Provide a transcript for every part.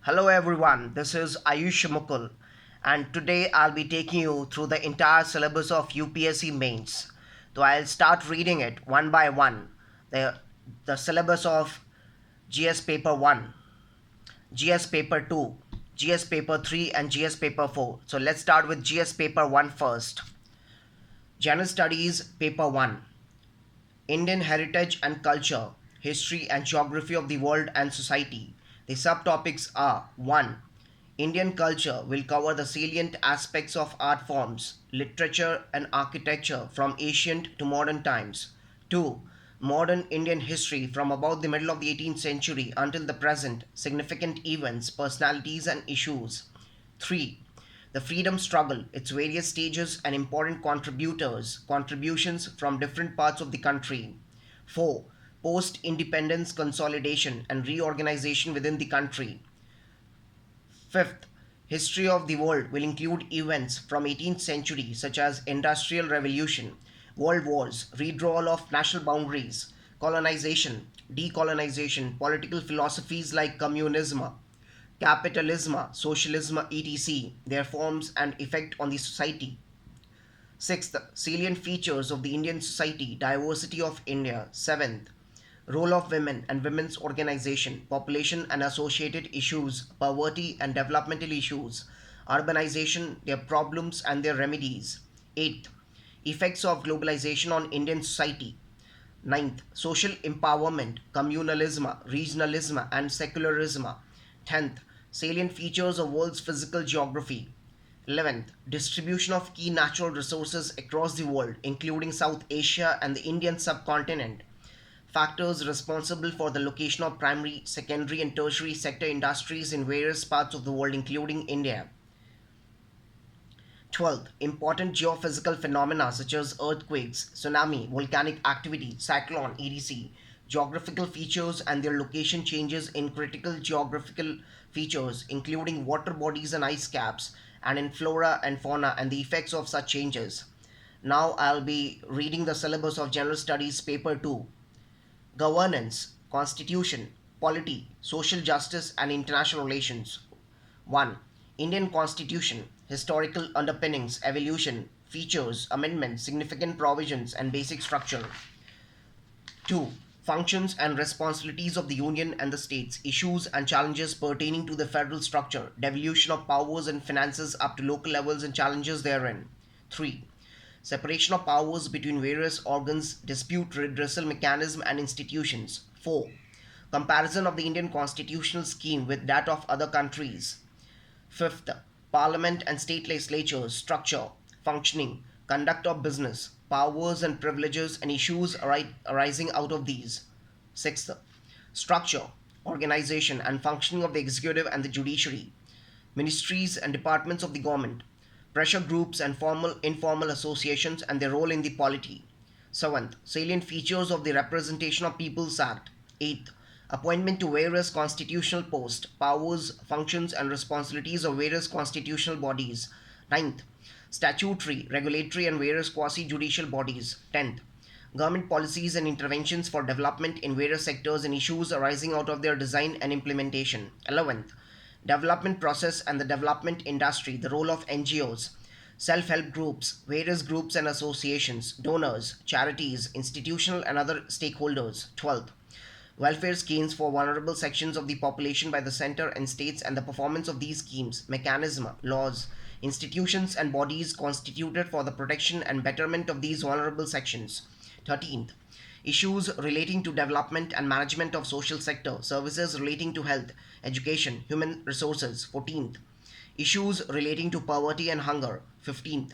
Hello everyone, this is Ayush Mukul, and today I'll be taking you through the entire syllabus of UPSC mains. So I'll start reading it one by one. The syllabus of GS paper 1, GS paper 2, GS paper 3 and GS paper 4. So let's start with GS paper 1 first. General Studies paper 1. Indian heritage and culture, history and geography of the world and society. The subtopics are 1. Indian culture will cover the salient aspects of art forms, literature, and architecture from ancient to modern times. 2. Modern Indian history from about the middle of the 18th century until the present, significant events, personalities, and issues. 3. The freedom struggle, its various stages and important contributions from different parts of the country. 4. Post independence consolidation and reorganization within the country. Fifth, history of the world will include events from 18th century such as Industrial Revolution, World Wars, redrawal of national boundaries, colonization, decolonization, political philosophies like communism, capitalism, socialism, etc., their forms and effect on the society. Sixth, salient features of the Indian society, diversity of India. Seventh, role of women and women's organization, population and associated issues, poverty and developmental issues, urbanization, their problems and their remedies. Eighth, effects of globalization on Indian society. Ninth, social empowerment, communalism, regionalism, and secularism. 10th, salient features of world's physical geography. 11th, distribution of key natural resources across the world, including South Asia and the Indian subcontinent. Factors responsible for the location of primary, secondary, and tertiary sector industries in various parts of the world, including India. 12th, important geophysical phenomena such as earthquakes, tsunami, volcanic activity, cyclone, etc. Geographical features and their location changes in critical geographical features, including water bodies and ice caps, and in flora and fauna, and the effects of such changes. Now I'll be reading the syllabus of General Studies, Paper 2. Governance, Constitution, Polity, Social Justice, and International Relations. 1. Indian Constitution, Historical Underpinnings, Evolution, Features, Amendments, Significant Provisions, and Basic Structure. 2. Functions and responsibilities of the Union and the states, issues and challenges pertaining to the federal structure, devolution of powers and finances up to local levels and challenges therein. 3. Separation of powers between various organs, dispute redressal mechanism and institutions. 4. Comparison of the Indian constitutional scheme with that of other countries. 5th, Parliament and state legislatures, structure, functioning, conduct of business, powers and privileges and issues arising out of these. 6th, structure, organization and functioning of the executive and the judiciary, ministries and departments of the government, pressure groups and formal informal associations and their role in the polity. 7th, salient features of the Representation of Peoples Act. 8th, appointment to various constitutional posts, powers, functions, and responsibilities of various constitutional bodies. 9th, statutory, regulatory, and various quasi judicial bodies. 10th, government policies and interventions for development in various sectors and issues arising out of their design and implementation. 11th, development process and the development industry, the role of NGOs, self help groups, various groups and associations, donors, charities, institutional and other stakeholders. 12th, welfare schemes for vulnerable sections of the population by the center and states and the performance of these schemes, mechanism, laws, institutions and bodies constituted for the protection and betterment of these vulnerable sections. 13th, issues relating to development and management of social sector, services relating to health, education, human resources. 14th, issues relating to poverty and hunger. 15th,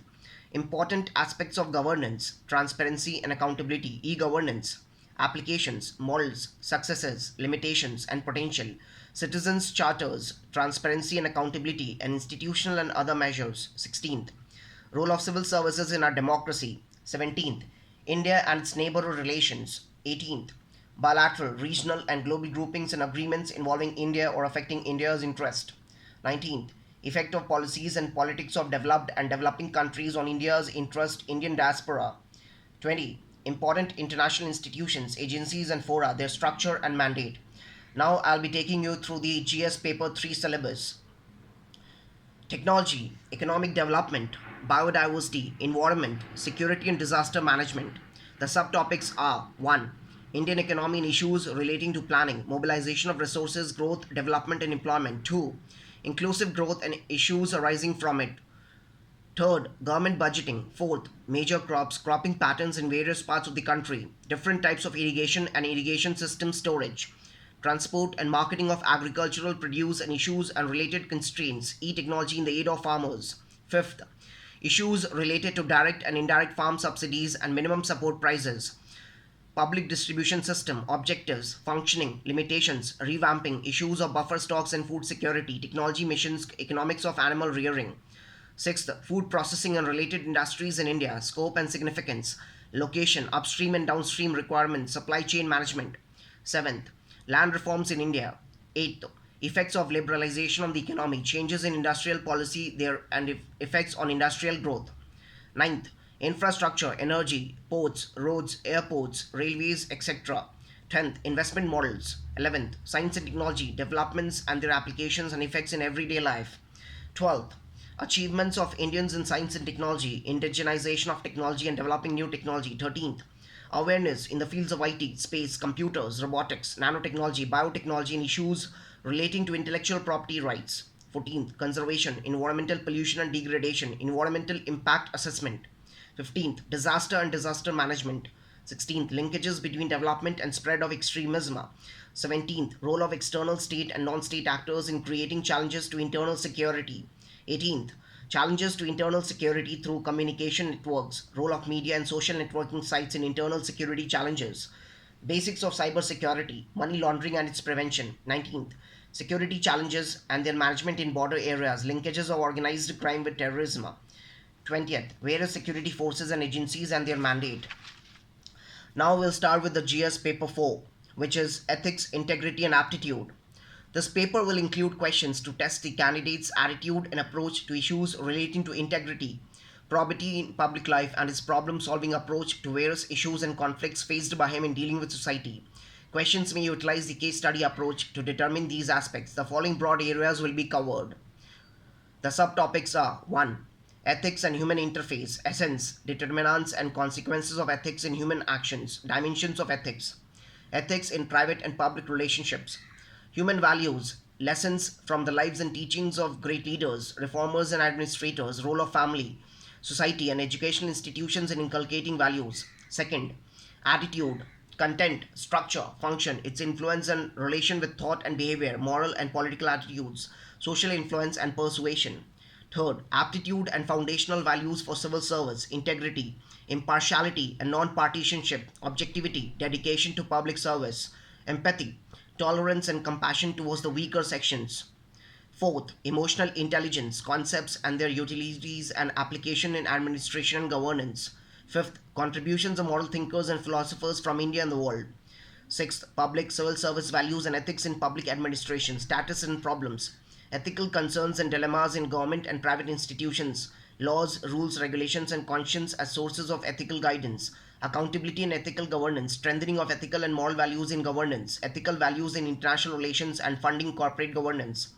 important aspects of governance, transparency and accountability, e-governance, applications, models, successes, limitations, and potential, citizens' charters, transparency and accountability, and institutional and other measures. 16th, role of civil services in our democracy. 17th, India and its neighborhood relations. 18th, bilateral, regional, and global groupings and agreements involving India or affecting India's interest. 19th, effect of policies and politics of developed and developing countries on India's interest, Indian diaspora. 20. Important international institutions, agencies, and fora, their structure and mandate. Now I'll be taking you through the GS paper 3 syllabus. Technology, economic development, biodiversity, environment, security and disaster management. The subtopics are 1. Indian economy and issues relating to planning, mobilization of resources, growth, development and employment. 2. Inclusive growth and issues arising from it. Third, government budgeting. Fourth, major crops, cropping patterns in various parts of the country, different types of irrigation and irrigation system storage, transport and marketing of agricultural produce and issues and related constraints, e-technology in the aid of farmers. Fifth, issues related to direct and indirect farm subsidies and minimum support prices, public distribution system, objectives, functioning, limitations, revamping, issues of buffer stocks and food security, technology missions, economics of animal rearing. Sixth, food processing and related industries in India, scope and significance, location, upstream and downstream requirements, supply chain management. Seventh, land reforms in India. Eighth, effects of liberalization on the economy, changes in industrial policy there and effects on industrial growth. Ninth, infrastructure, energy, ports, roads, airports, railways, etc. 10th, investment models. 11th, science and technology, developments and their applications and effects in everyday life. 12th, achievements of Indians in science and technology, indigenization of technology and developing new technology. 13th, awareness in the fields of IT, space, computers, robotics, nanotechnology, biotechnology, and issues relating to intellectual property rights. 14th, conservation, environmental pollution and degradation, environmental impact assessment. 15th, disaster and disaster management. 16th, linkages between development and spread of extremism. 17th, role of external state and non-state actors in creating challenges to internal security. 18th, challenges to internal security through communication networks, role of media and social networking sites in internal security challenges, basics of cybersecurity, money laundering and its prevention. 19th, security challenges and their management in border areas, linkages of organized crime with terrorism. 20th, various security forces and agencies and their mandate. Now we'll start with the GS paper 4, which is ethics, integrity and aptitude. This paper will include questions to test the candidate's attitude and approach to issues relating to integrity, probity in public life, and his problem-solving approach to various issues and conflicts faced by him in dealing with society. Questions may utilize the case study approach to determine these aspects. The following broad areas will be covered. The subtopics are 1. Ethics and human interface, essence, determinants and consequences of ethics in human actions, dimensions of ethics, ethics in private and public relationships, human values, lessons from the lives and teachings of great leaders, reformers and administrators, role of family, society and educational institutions in inculcating values. Second, attitude, content, structure, function, its influence and relation with thought and behavior, moral and political attitudes, social influence and persuasion. Third, aptitude and foundational values for civil service, integrity, impartiality and non-partisanship, objectivity, dedication to public service, empathy, tolerance and compassion towards the weaker sections. Fourth, emotional intelligence, concepts and their utilities and application in administration and governance. Fifth, contributions of moral thinkers and philosophers from India and the world. Sixth, public civil service values and ethics in public administration, status and problems, ethical concerns and dilemmas in government and private institutions, laws, rules, regulations, and conscience as sources of ethical guidance, accountability and ethical governance, strengthening of ethical and moral values in governance, ethical values in international relations, and funding corporate governance.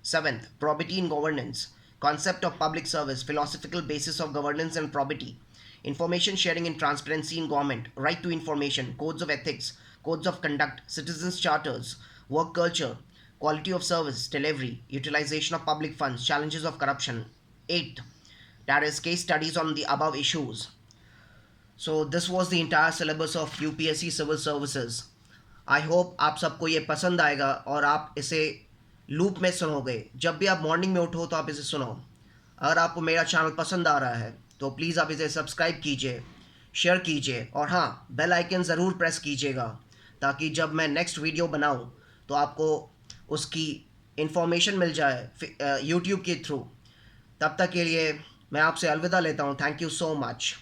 Seventh, probity in governance, concept of public service, philosophical basis of governance and probity, information sharing and transparency in government, right to information, codes of ethics, codes of conduct, citizens' charters, work culture, quality of service delivery, utilization of public funds, challenges of corruption. Eighth, that is case studies on the above issues. So this was the entire syllabus of UPSC civil services. I hope आप सबको ये पसंद आएगा और आप इसे loop में सुनोगे. जब भी आप मॉर्निंग में उठो तो आप इसे सुनो. अगर आपको मेरा चैनल पसंद आ रहा है तो प्लीज़ आप इसे सब्सक्राइब कीजिए, शेयर कीजिए और हाँ, बेल आइकन ज़रूर प्रेस कीजिएगा ताकि जब मैं नेक्स्ट वीडियो बनाऊँ तो आपको उसकी इन्फॉर्मेशन मिल जाए यूट्यूब के थ्रू. तब तक के लिए मैं आपसे अलविदा लेता हूँ. Thank you so much.